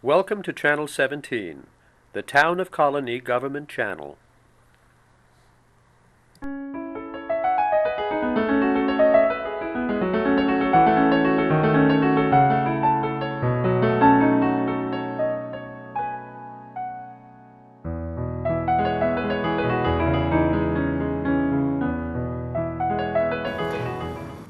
Welcome to Channel 17, the Town of Colonie Government Channel.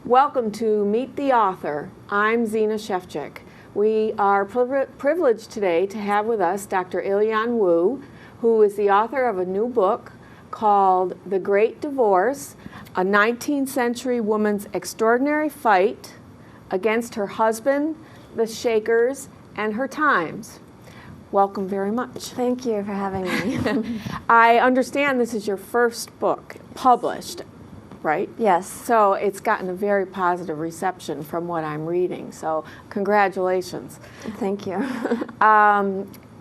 Welcome to Meet the Author. I'm Zina Shevchik. We are privileged today to have with us Dr. Ilyon Woo, who is the author of a new book called The Great Divorce, a 19th century woman's extraordinary fight against her husband, the Shakers, and her times. Welcome very much. Thank you for having me. I understand this is your first book published, right? Yes. So it's gotten a very positive reception from what I'm reading. So congratulations. Thank you.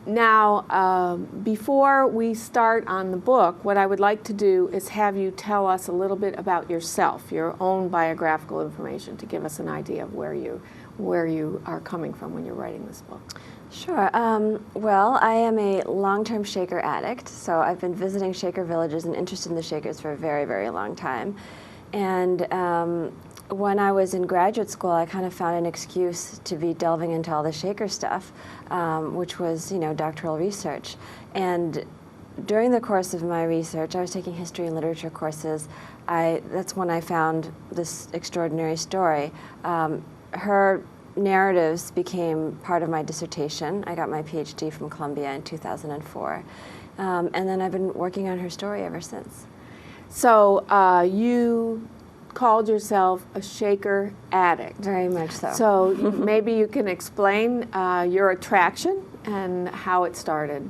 Now, before we start on the book, what I would like to do is have you tell us a little bit about yourself, your own biographical information, to give us an idea of where you are coming from when you're writing this book. Sure. Well, I am a long-term Shaker addict, so I've been visiting Shaker villages and interested in the Shakers for a very, very long time. And when I was in graduate school, I kind of found an excuse to be delving into all the Shaker stuff, which was, doctoral research. And during the course of my research, I was taking history and literature courses. That's when I found this extraordinary story. Her narratives became part of my dissertation. I got my PhD from Columbia in 2004. And then I've been working on her story ever since. So you called yourself a Shaker addict. Very much so. So maybe you can explain your attraction and how it started.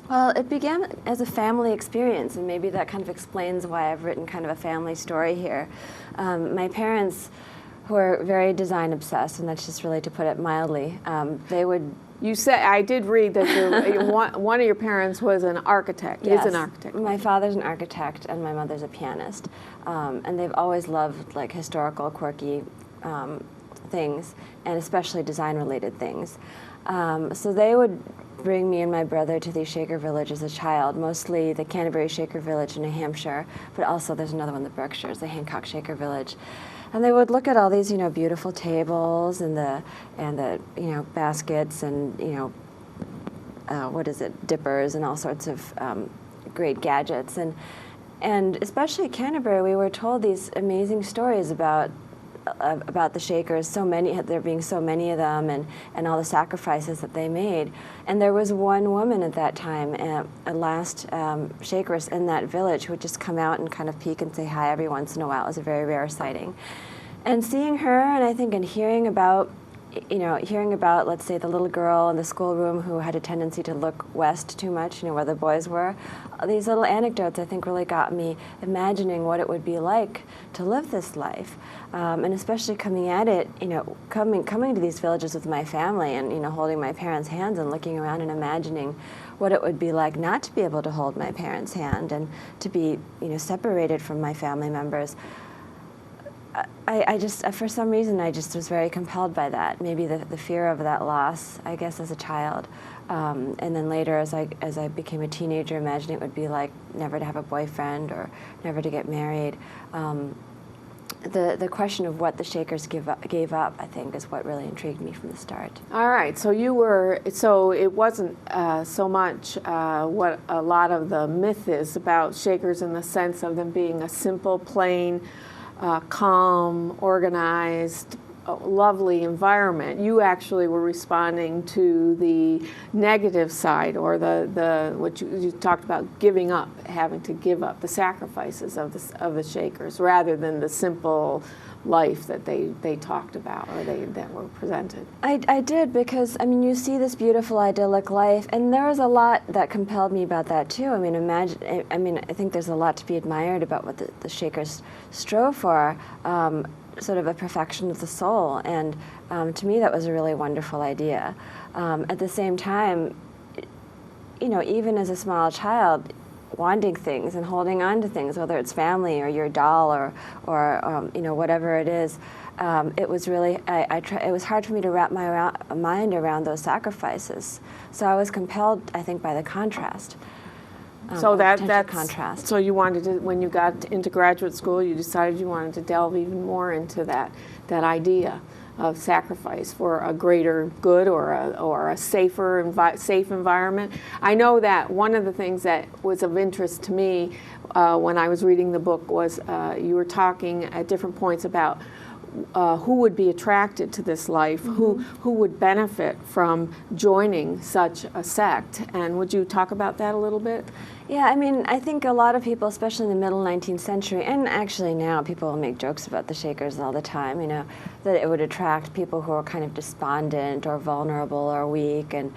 Well, it began as a family experience, and maybe that kind of explains why I've written kind of a family story here. My parents, who are very design obsessed, and that's just really to put it mildly, they would... You said, I did read that one of your parents was an architect, Yes. is an architect. My father's an architect and my mother's a pianist. And they've always loved like historical, quirky things, and especially design-related things. So they would bring me and my brother to the Shaker village as a child, mostly the Canterbury Shaker village in New Hampshire, but also there's another one in the Berkshires, the Hancock Shaker village. And they would look at all these, beautiful tables and the baskets and, dippers and all sorts of great gadgets. And especially at Canterbury, we were told these amazing stories about the Shakers, there being so many of them, and all the sacrifices that they made. And there was one woman at that time, a last Shakeress in that village, who would just come out and kind of peek and say hi every once in a while. It was a very rare sighting. And seeing her, and hearing about, let's say, the little girl in the schoolroom who had a tendency to look west too much, where the boys were, these little anecdotes, I think, really got me imagining what it would be like to live this life. And especially coming at it, coming to these villages with my family and, holding my parents' hands and looking around and imagining what it would be like not to be able to hold my parents' hand and to be, separated from my family members. I just, for some reason, I just was very compelled by that. Maybe the fear of that loss, I guess, as a child. And then later, as I became a teenager, imagining it would be like never to have a boyfriend or never to get married. The question of what the Shakers gave up, I think, is what really intrigued me from the start. All right, so it wasn't so much what a lot of the myth is about Shakers in the sense of them being a simple, plain, calm, organized, lovely environment. You actually were responding to the negative side, or what you talked about, giving up, having to give up the sacrifices of the Shakers, rather than the simple life that they talked about, or that were presented. I did, because you see this beautiful idyllic life, and there was a lot that compelled me about that too. I think there's a lot to be admired about what the Shakers strove for, sort of a perfection of the soul, and to me that was a really wonderful idea. At the same time, even as a small child, wanting things and holding on to things, whether it's family or your doll or you know, whatever it is. It was really, it was hard for me to wrap my mind around those sacrifices. So I was compelled, I think, by the contrast. So that's contrast. So you wanted to, when you got into graduate school, you decided you wanted to delve even more into that idea of sacrifice for a greater good or a safer safe environment. I know that one of the things that was of interest to me when I was reading the book was you were talking at different points about who would be attracted to this life, who would benefit from joining such a sect. And would you talk about that a little bit? Yeah, I mean, I think a lot of people, especially in the middle 19th century, and actually now, people make jokes about the Shakers all the time, you know, that it would attract people who are kind of despondent or vulnerable or weak and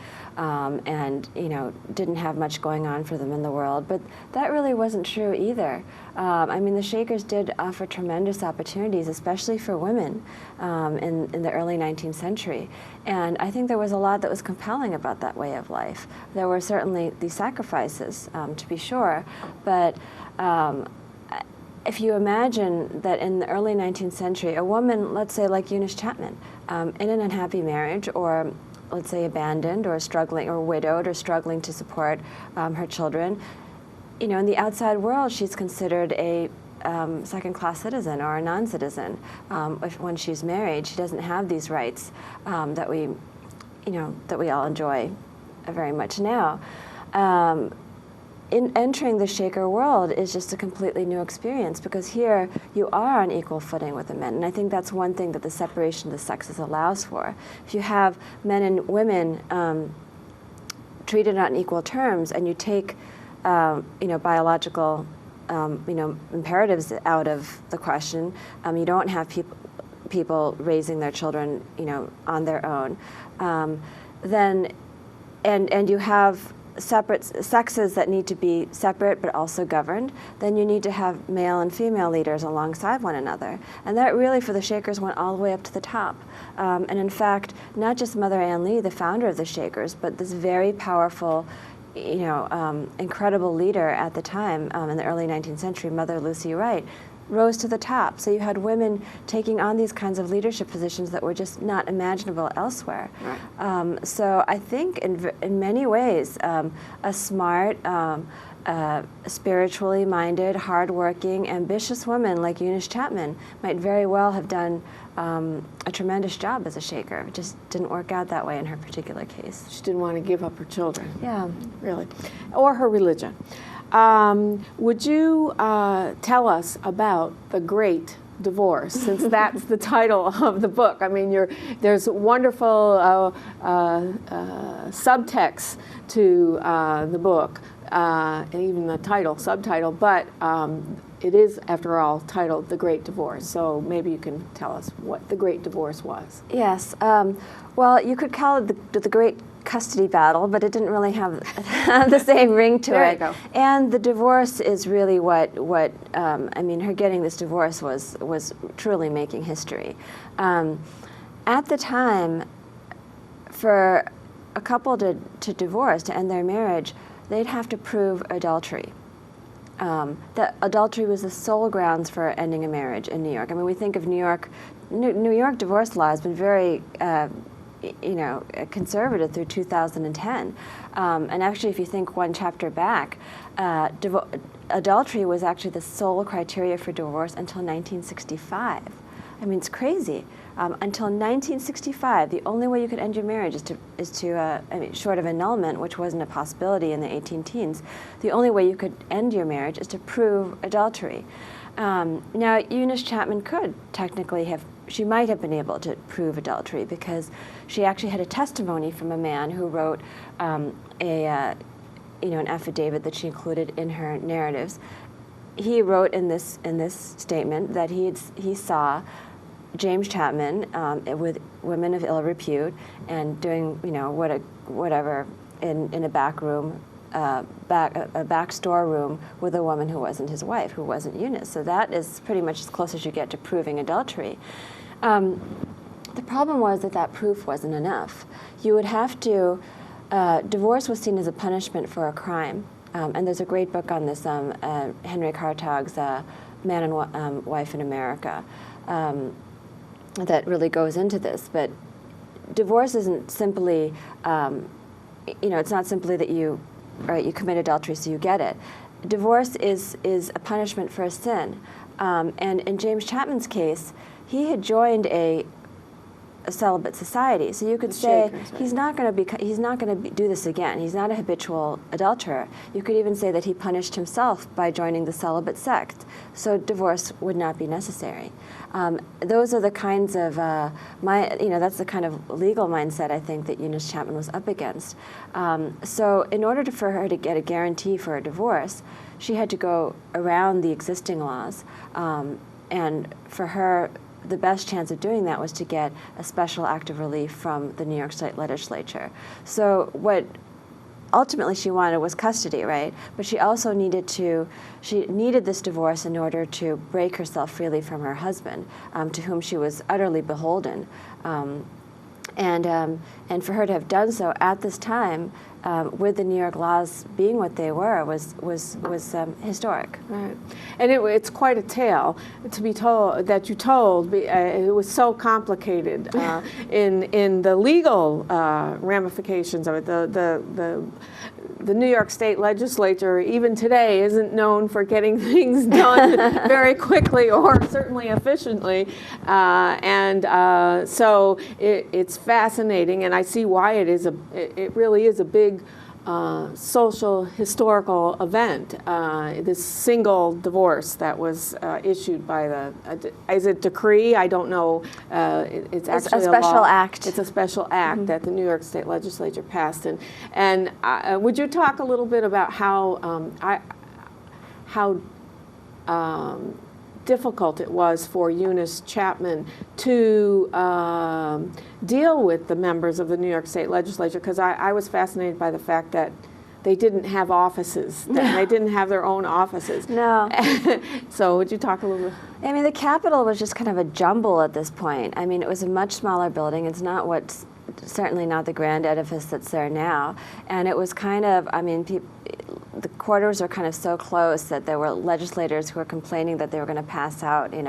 you know, didn't have much going on for them in the world. But that really wasn't true either. I mean, the Shakers did offer tremendous opportunities, especially for women in the early 19th century. And I think there was a lot that was compelling about that way of life. There were certainly these sacrifices, to be sure, but if you imagine that in the early 19th century, a woman, let's say like Eunice Chapman, in an unhappy marriage, or let's say abandoned or struggling or widowed or struggling to support her children, you know, in the outside world, she's considered a second-class citizen or a non-citizen. When she's married, she doesn't have these rights that we, you know, that we all enjoy very much now. In entering the Shaker world is just a completely new experience, because here you are on equal footing with the men. And I think that's one thing that the separation of the sexes allows for. If you have men and women treated on equal terms, and you take you know, biological you know, imperatives out of the question, you don't have people raising their children, you know, on their own, then and you have separate sexes that need to be separate but also governed, then you need to have male and female leaders alongside one another. And that really, for the Shakers, went all the way up to the top. And in fact, not just Mother Ann Lee, the founder of the Shakers, but this very powerful, you know, incredible leader at the time in the early 19th century, Mother Lucy Wright, rose to the top. So you had women taking on these kinds of leadership positions that were just not imaginable elsewhere. Right. So I think in many ways, a smart, spiritually minded, hardworking, ambitious woman like Eunice Chapman might very well have done a tremendous job as a Shaker. It just didn't work out that way in her particular case. She didn't want to give up her children. Yeah. Really. Or her religion. Would you tell us about the Great Divorce, since that's the title of the book? I mean, there's wonderful subtext to the book, and even the subtitle, but it is, after all, titled The Great Divorce. So maybe you can tell us what the Great Divorce was. Yes. Well, you could call it the Great Custody Battle, but it didn't really have the same ring to there it. You go. And the divorce is really what I mean, her getting this divorce was truly making history. At the time, for a couple to divorce, to end their marriage, they'd have to prove adultery. That adultery was the sole grounds for ending a marriage in New York. I mean, we think of New York divorce law has been very you know, conservative through 2010. And actually, if you think one chapter back, adultery was actually the sole criteria for divorce until 1965. I mean, it's crazy. Until 1965, the only way you could end your marriage is to I mean, short of annulment, which wasn't a possibility in the 18 teens, the only way you could end your marriage is to prove adultery. Now, Eunice Chapman could technically she might have been able to prove adultery, because she actually had a testimony from a man who wrote you know, an affidavit that she included in her narratives. He wrote in this statement that he saw James Chapman with women of ill repute and doing, you know, whatever in a back room, a back storeroom with a woman who wasn't his wife, who wasn't Eunice. So that is pretty much as close as you get to proving adultery. The problem was that proof wasn't enough. You would have to, divorce was seen as a punishment for a crime. And there's a great book on this, Henry Cartog's Man and Wife in America, that really goes into this. But divorce isn't simply, it's not simply that you commit adultery so you get it. Divorce is a punishment for a sin. And in James Chapman's case, he had joined a celibate society, so you could say Shakers, right? he's not going to do this again. He's not a habitual adulterer. You could even say that he punished himself by joining the celibate sect, so divorce would not be necessary. Those are the kinds of that's the kind of legal mindset I think that Eunice Chapman was up against. So in order for her to get a guarantee for a divorce, she had to go around the existing laws, and for her, the best chance of doing that was to get a special act of relief from the New York State Legislature. So what ultimately she wanted was custody, right? But she also needed this divorce in order to break herself freely from her husband, to whom she was utterly beholden. And for her to have done so at this time, with the New York laws being what they were, was historic. Right, and it's quite a tale to be told that you told. It was so complicated in the legal ramifications of it. The New York State Legislature, even today, isn't known for getting things done very quickly or certainly efficiently, so it's fascinating, and I see why it really is a big social historical event. This single divorce that was issued by is it decree? I don't know. It's actually a special act. It's a special act that the New York State Legislature passed. And would you talk a little bit about how difficult it was for Eunice Chapman to deal with the members of the New York State Legislature? Because I was fascinated by the fact that they didn't have offices. They didn't have their own offices. No. So would you talk a little bit? I mean, the Capitol was just kind of a jumble at this point. I mean, it was a much smaller building. It's certainly not the grand edifice that's there now. And it was kind of, the quarters are kind of so close that there were legislators who were complaining that they were going to pass out, and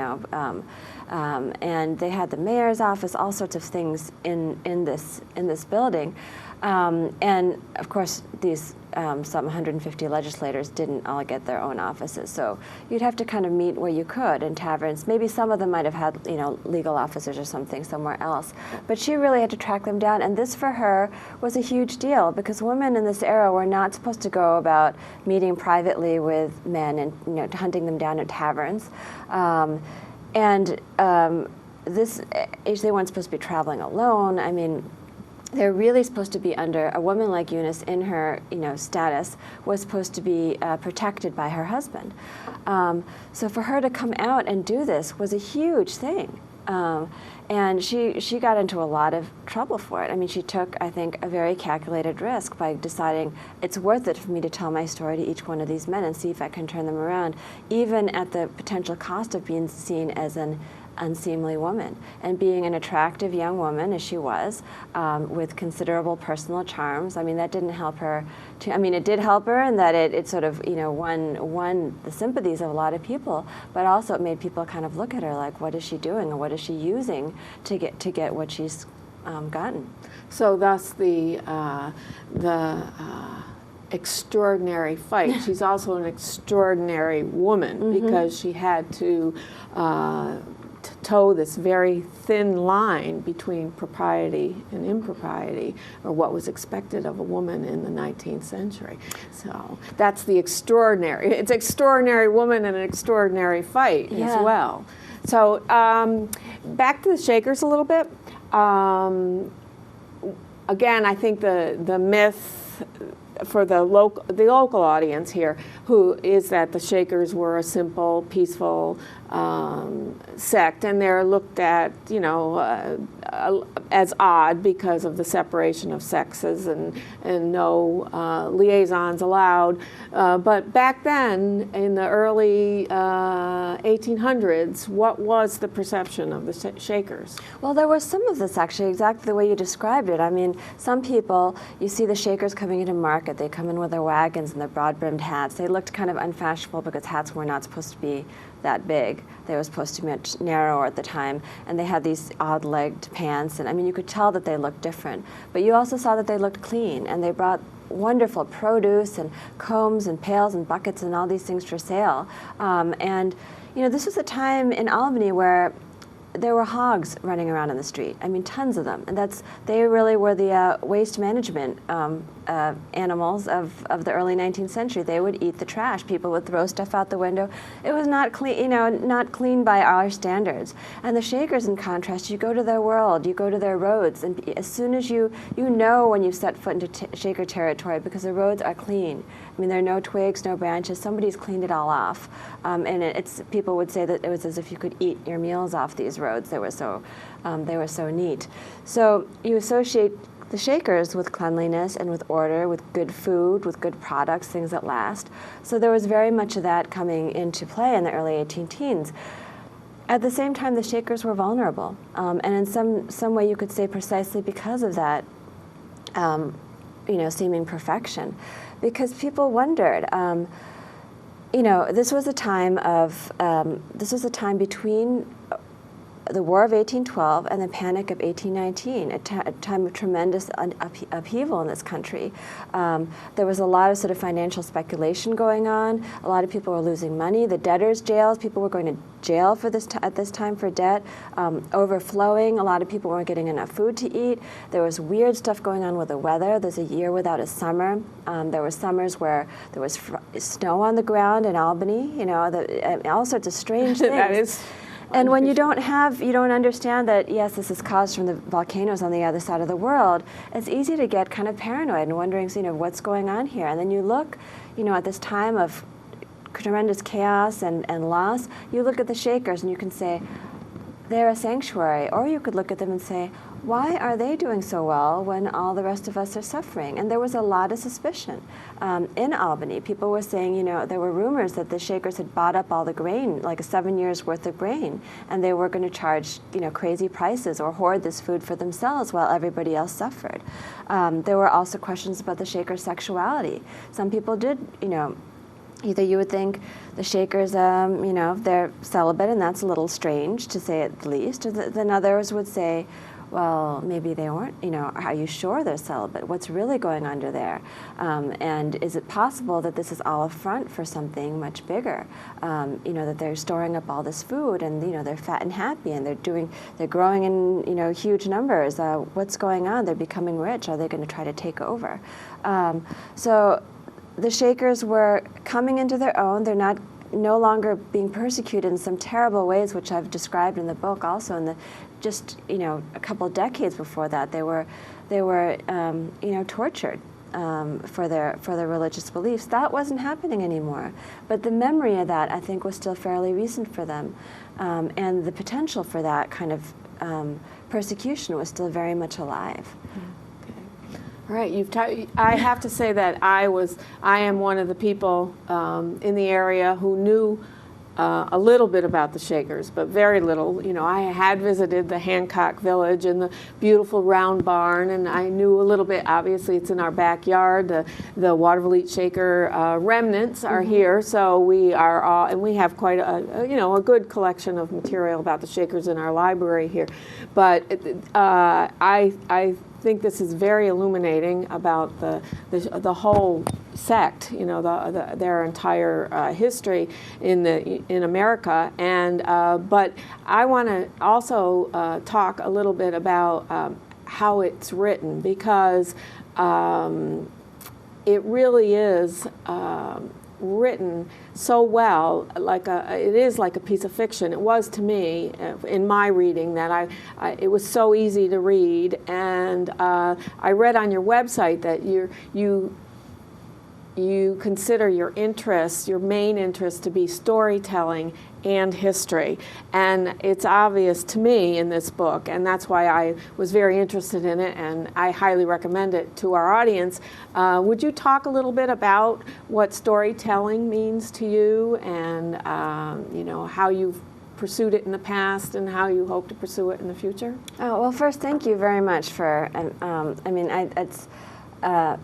they had the mayor's office, all sorts of things in this building. And of course, these some 150 legislators didn't all get their own offices, so you'd have to kind of meet where you could in taverns. Maybe some of them might have had legal officers or something somewhere else, but she really had to track them down. And this for her was a huge deal, because women in this era were not supposed to go about meeting privately with men and hunting them down at taverns. They weren't supposed to be traveling alone. I mean, they're really supposed to be under, a woman like Eunice in her status was supposed to be protected by her husband. So for her to come out and do this was a huge thing. And she got into a lot of trouble for it. I mean, she took, I think, a very calculated risk by deciding it's worth it for me to tell my story to each one of these men and see if I can turn them around, even at the potential cost of being seen as an unseemly woman. And being an attractive young woman, as she was, with considerable personal charms, I mean, that didn't help her. It did help her in that it sort of, won the sympathies of a lot of people, but also it made people kind of look at her like, what is she doing, or what is she using to get what she's gotten? So thus the extraordinary fight. She's also an extraordinary woman, because she had to toe this very thin line between propriety and impropriety, or what was expected of a woman in the 19th century. So that's the extraordinary. It's an extraordinary woman and an extraordinary fight as well. So back to the Shakers a little bit. Again, I think the myth for the local audience here, who is that the Shakers were a simple, peaceful sect, and they're looked at, as odd because of the separation of sexes and no liaisons allowed. But back then, in the early 1800s, what was the perception of the Shakers? Well, there was some of this actually, exactly the way you described it. I mean, some people, you see the Shakers coming into market, they come in with their wagons and their broad-brimmed hats. They looked kind of unfashionable because hats were not supposed to be that big. They were supposed to be much narrower at the time, and they had these odd-legged pants, and I mean, you could tell that they looked different. But you also saw that they looked clean, and they brought wonderful produce and combs and pails and buckets and all these things for sale. And this was a time in Albany where there were hogs running around in the street. I mean, tons of them, and they really were the waste management animals of the early 19th century. They would eat the trash. People would throw stuff out the window. It was not clean, not clean by our standards. And the Shakers, in contrast, you go to their world, you go to their roads, and as soon as you know when you set foot into Shaker territory, because the roads are clean. I mean, there are no twigs, no branches. Somebody's cleaned it all off, and people would say that it was as if you could eat your meals off these roads. They were so neat. So you associate the Shakers with cleanliness and with order, with good food, with good products, things that last. So there was very much of that coming into play in the early 18 teens. At the same time, the Shakers were vulnerable, and in some way you could say precisely because of that, seeming perfection, because people wondered. This was a time between the War of 1812 and the Panic of 1819, a time of tremendous upheaval in this country. There was a lot of sort of financial speculation going on. A lot of people were losing money. The debtors' jails, people were going to jail at this time for debt, overflowing. A lot of people weren't getting enough food to eat. There was weird stuff going on with the weather. There's a year without a summer. There were summers where there was snow on the ground in Albany, all sorts of strange things. That is. And when you don't understand that, yes, this is caused from the volcanoes on the other side of the world, it's easy to get kind of paranoid and wondering, what's going on here? And then you look, at this time of tremendous chaos and loss, you look at the Shakers and you can say, they're a sanctuary. Or you could look at them and say, why are they doing so well when all the rest of us are suffering? And there was a lot of suspicion in Albany. People were saying, there were rumors that the Shakers had bought up all the grain, like 7 years worth of grain, and they were going to charge, crazy prices or hoard this food for themselves while everybody else suffered. There were also questions about the Shakers' sexuality. Some people did, either you would think the Shakers, they're celibate, and that's a little strange to say at least, or then others would say, well, maybe they weren't, are you sure they're celibate? What's really going under there? And is it possible that this is all a front for something much bigger? That they're storing up all this food and, they're fat and happy and they're growing in, huge numbers. What's going on? They're becoming rich. Are they going to try to take over? So the Shakers were coming into their own. They're no longer being persecuted in some terrible ways, which I've described in the book also. In a couple of decades before that, they were tortured for their religious beliefs. That wasn't happening anymore. But the memory of that, I think, was still fairly recent for them, and the potential for that kind of persecution was still very much alive. All right, I have to say that I am one of the people in the area who knew a little bit about the Shakers, but very little. I had visited the Hancock Village and the beautiful round barn, and I knew a little bit. Obviously, it's in our backyard. The Watervliet Shaker remnants are here, so we are all, and we have quite a good collection of material about the Shakers in our library here. But I think this is very illuminating about the whole sect, their entire history in America, and but I want to also talk a little bit about how it's written, because it really is written so well, it is like a piece of fiction. It was to me in my reading that it was so easy to read, and I read on your website that you you consider your interests, your main interest, to be storytelling and history. And it's obvious to me in this book, and that's why I was very interested in it, and I highly recommend it to our audience. Would you talk a little bit about what storytelling means to you, and how you've pursued it in the past and how you hope to pursue it in the future? Oh, well, first, thank you very much for,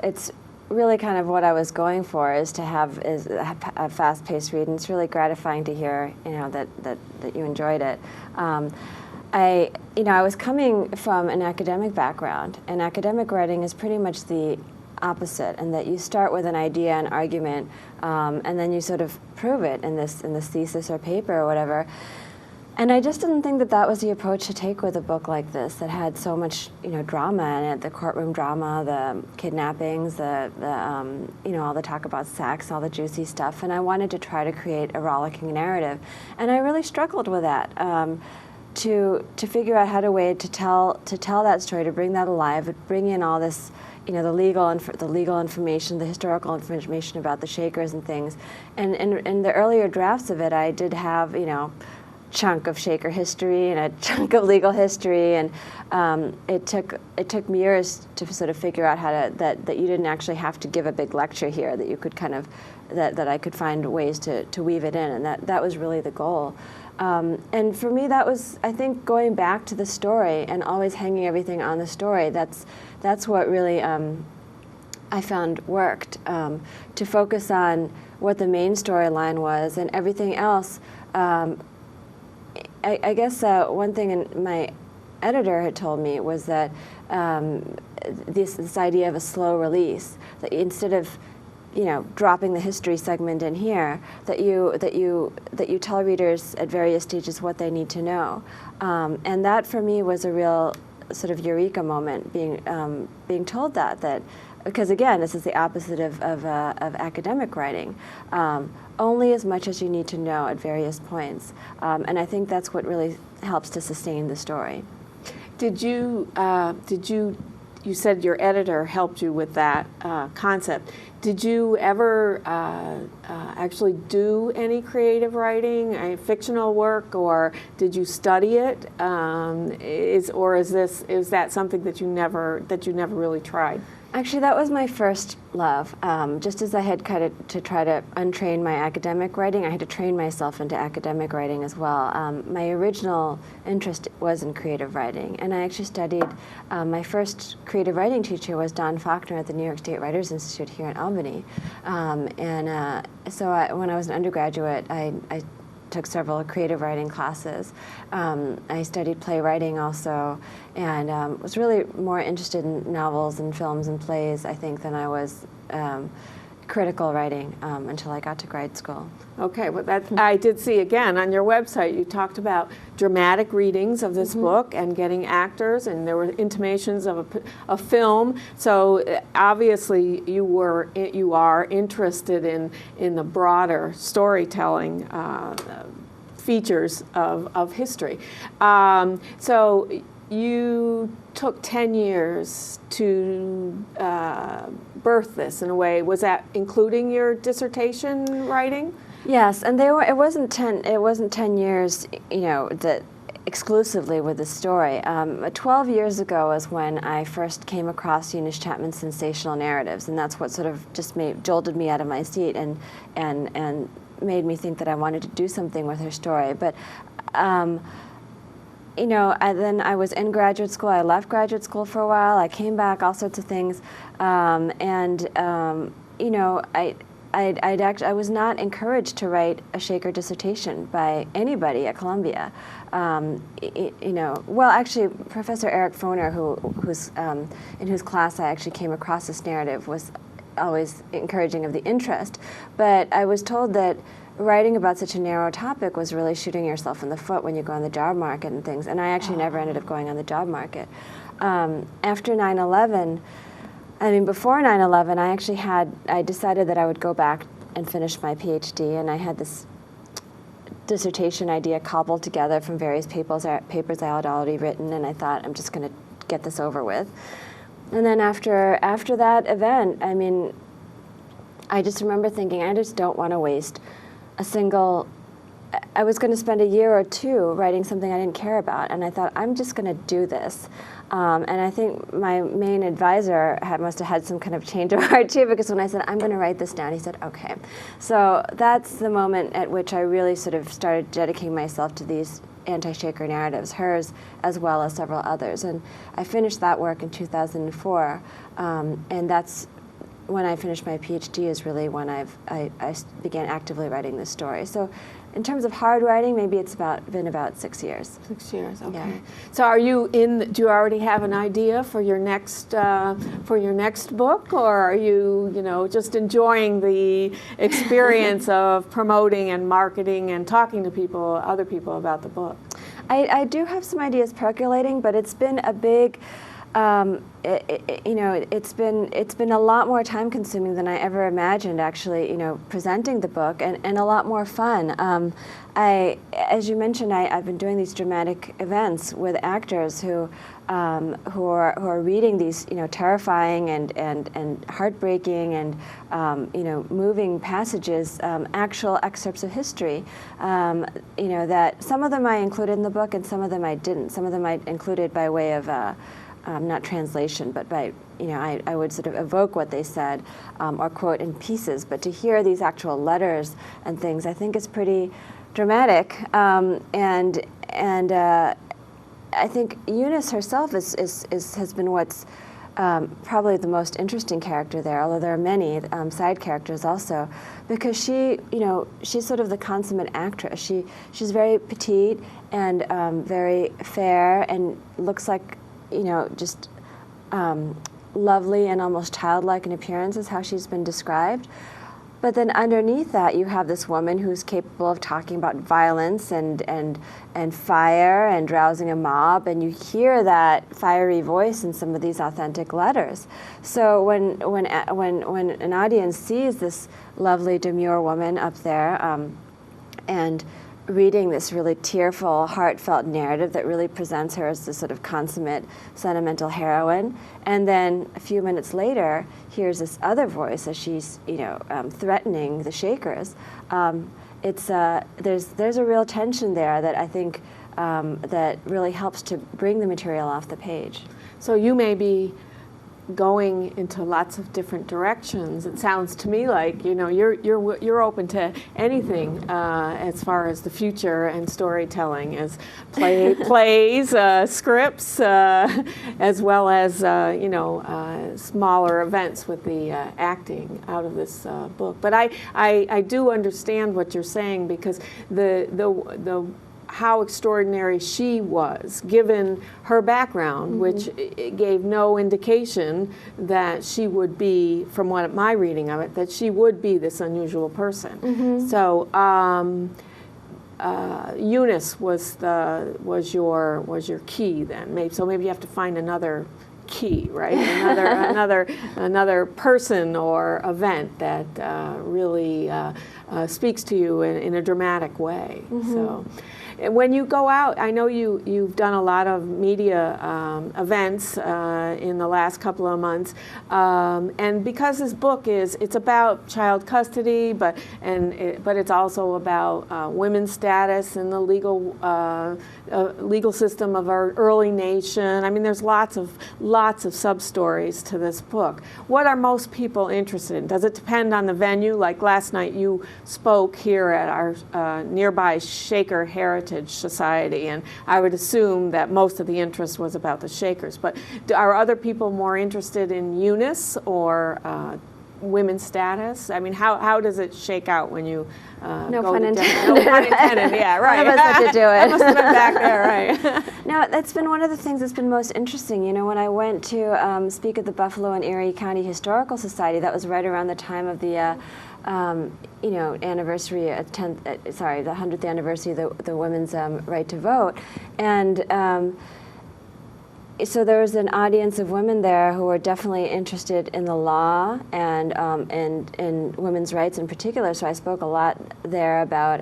it's really kind of what I was going for, is to have a fast-paced read, and it's really gratifying to hear, that you enjoyed it. I was coming from an academic background, and academic writing is pretty much the opposite, and that you start with an idea, an argument, and then you sort of prove it in this thesis or paper or whatever. And I just didn't think that that was the approach to take with a book like this that had so much, drama in it, the courtroom drama, the kidnappings, all the talk about sex, all the juicy stuff. And I wanted to try to create a rollicking narrative. And I really struggled with that, to figure out how to tell that story, to bring that alive, bring in all this, the legal information, the historical information about the Shakers and things. And in the earlier drafts of it, I did have, chunk of Shaker history and a chunk of legal history, and it took me years to sort of figure out how to that you didn't actually have to give a big lecture here, that you could kind of that I could find ways to weave it in, and that was really the goal. And for me, that was, I think, going back to the story and always hanging everything on the story. That's what really I found worked, to focus on what the main storyline was, and everything else. I guess one thing my editor had told me was that this idea of a slow release, that instead of dropping the history segment in here, that you tell readers at various stages what they need to know, and that for me was a real sort of eureka moment, being told that because again, this is the opposite of academic writing. Only as much as you need to know at various points, and I think that's what really helps to sustain the story. You said your editor helped you with that concept. Did you ever actually do any creative writing, fictional work, or did you study it? Is that something that you never really tried? Actually, that was my first love. Just as I had kind of to try to untrain my academic writing, I had to train myself into academic writing as well. My original interest was in creative writing, and I actually studied, my first creative writing teacher was Don Faulkner at the New York State Writers Institute here in Albany. So when I was an undergraduate, I took several creative writing classes. I studied playwriting also, and was really more interested in novels and films and plays, I think, than I was critical writing until I got to grad school. Okay, well, I did see again on your website you talked about dramatic readings of this book and getting actors, and there were intimations of a film. So obviously you are interested in the broader storytelling features of history. So you took 10 years to birth this in a way. Was that including your dissertation writing? Yes, and it wasn't 10 years, that exclusively with the story. 12 years ago is when I first came across Eunice Chapman's sensational narratives, and that's what sort of just jolted me out of my seat and made me think that I wanted to do something with her story. But then I was in graduate school. I left graduate school for a while. I came back, all sorts of things, I was not encouraged to write a Shaker dissertation by anybody at Columbia. Well, actually, Professor Eric Foner, in whose class I actually came across this narrative, was always encouraging of the interest. But I was told that writing about such a narrow topic was really shooting yourself in the foot when you go on the job market and things. And I actually never ended up going on the job market. After 9/11. Before 9/11, I decided that I would go back and finish my PhD, and I had this dissertation idea cobbled together from various papers I had already written, and I thought, I'm just going to get this over with. And then after that event, I just remember thinking, I just don't want to waste a single. I was going to spend a year or two writing something I didn't care about, and I thought, I'm just going to do this. And I think my main advisor must have had some kind of change of heart too, because when I said, I'm going to write this down, he said, okay. So that's the moment at which I really sort of started dedicating myself to these anti-Shaker narratives, hers as well as several others. And I finished that work in 2004, and that's when I finished my PhD is really when I began actively writing this story. So in terms of hard writing, maybe it's been about 6 years. 6 years, okay. Yeah. So are you do you already have an idea for your next book, or are you just enjoying the experience of promoting and marketing and talking to other people about the book? I do have some ideas percolating, but it's been a big it's been a lot more time consuming than I ever imagined, actually, presenting the book, and a lot more fun. As you mentioned, I've been doing these dramatic events with actors who are reading these, terrifying and heartbreaking and moving passages, actual excerpts of history, that some of them I included in the book and some of them I didn't. Some of them I included by way of not translation, but by, I would sort of evoke what they said or quote in pieces. But to hear these actual letters and things, I think is pretty dramatic. And I think Eunice herself has been what's probably the most interesting character there, although there are many side characters also, because she's sort of the consummate actress. She's very petite and very fair and looks like, just lovely and almost childlike in appearance is how she's been described. But then underneath that, you have this woman who's capable of talking about violence and fire and rousing a mob, and you hear that fiery voice in some of these authentic letters. So when an audience sees this lovely, demure woman up there and reading this really tearful, heartfelt narrative that really presents her as this sort of consummate, sentimental heroine, and then a few minutes later, hears this other voice as she's, threatening the Shakers. There's a real tension there that I think that really helps to bring the material off the page. So you may be going into lots of different directions. It sounds to me like you're open to anything as far as the future and storytelling, as plays, scripts, as well as smaller events with the acting out of this book. But I do understand what you're saying, because the how extraordinary she was, given her background, which gave no indication that she would be, from my reading of it, that she would be this unusual person. So Eunice was your key then. Maybe you have to find another key, right? another person or event that really speaks to you in a dramatic way. So. When you go out, I know you've done a lot of media events in the last couple of months, and because this book it's about child custody, but it's also about women's status in the legal system of our early nation. I mean, there's lots of sub-stories to this book. What are most people interested in? Does it depend on the venue? Like last night, you spoke here at our nearby Shaker Heritage Society, and I would assume that most of the interest was about the Shakers. But are other people more interested in Eunice or women's status? I mean, how does it shake out when you No go pun to intended. No pun intended, yeah, right. One of us had to do it. I must have been back there, right. No, that's been one of the things that's been most interesting. When I went to speak at the Buffalo and Erie County Historical Society, that was right around the time of the anniversary, the 100th anniversary of the women's right to vote, and so there was an audience of women there who were definitely interested in the law and in women's rights in particular. So I spoke a lot there about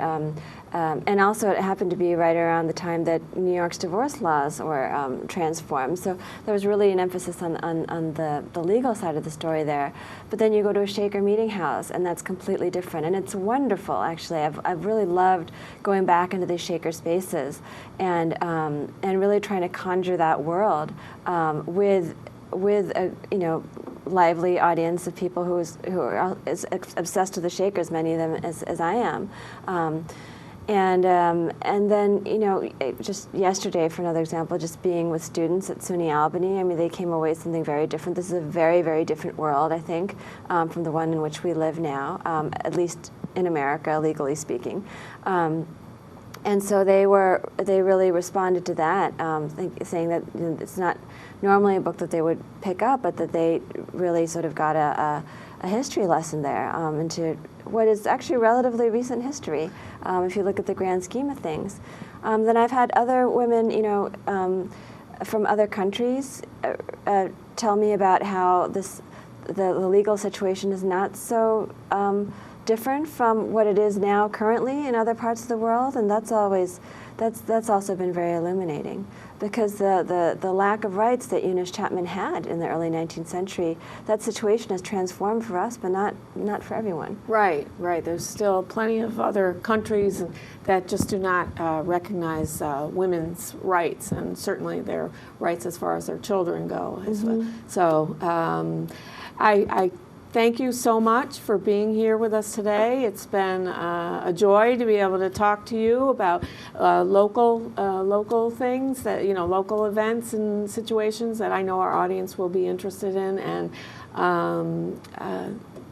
And also it happened to be right around the time that New York's divorce laws were transformed. So there was really an emphasis on the legal side of the story there. But then you go to a Shaker meeting house, and that's completely different. And it's wonderful, actually. I've really loved going back into these Shaker spaces and really trying to conjure that world with a lively audience of people who are as obsessed with the Shakers, many of them as I am. And then, just yesterday, for another example, just being with students at SUNY Albany, I mean, they came away with something very different. This is a very, very different world, I think, from the one in which we live now, at least in America, legally speaking. And so they really responded to that, saying that it's not normally a book that they would pick up, but that they really sort of got a history lesson there into what is actually relatively recent history, if you look at the grand scheme of things. Then I've had other women, from other countries tell me about how the legal situation is not so different from what it is now currently in other parts of the world, and that's also been very illuminating, because the lack of rights that Eunice Chapman had in the early 19th century, that situation has transformed for us, but not for everyone. Right. There's still plenty of other countries that just do not recognize women's rights, and certainly their rights as far as their children go. Mm-hmm. So I thank you so much for being here with us today. It's been a joy to be able to talk to you about local things, that local events and situations that I know our audience will be interested in, and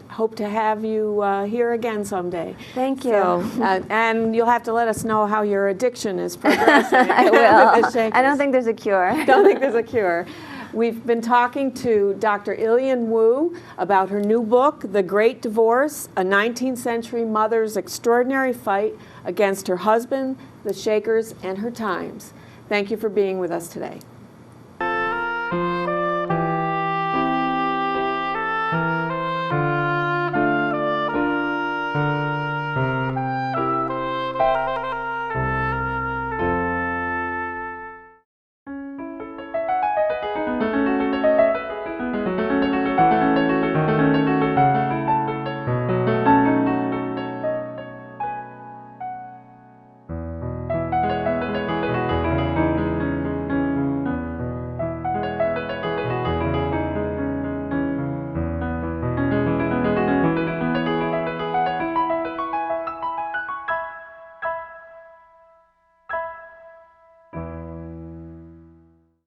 hope to have you here again someday. Thank you. So, and you'll have to let us know how your addiction is progressing. I will. I don't think there's a cure. Don't think there's a cure. We've been talking to Dr. Ilyon Woo about her new book, The Great Divorce, a 19th century mother's extraordinary fight against her husband, the Shakers, and her times. Thank you for being with us today.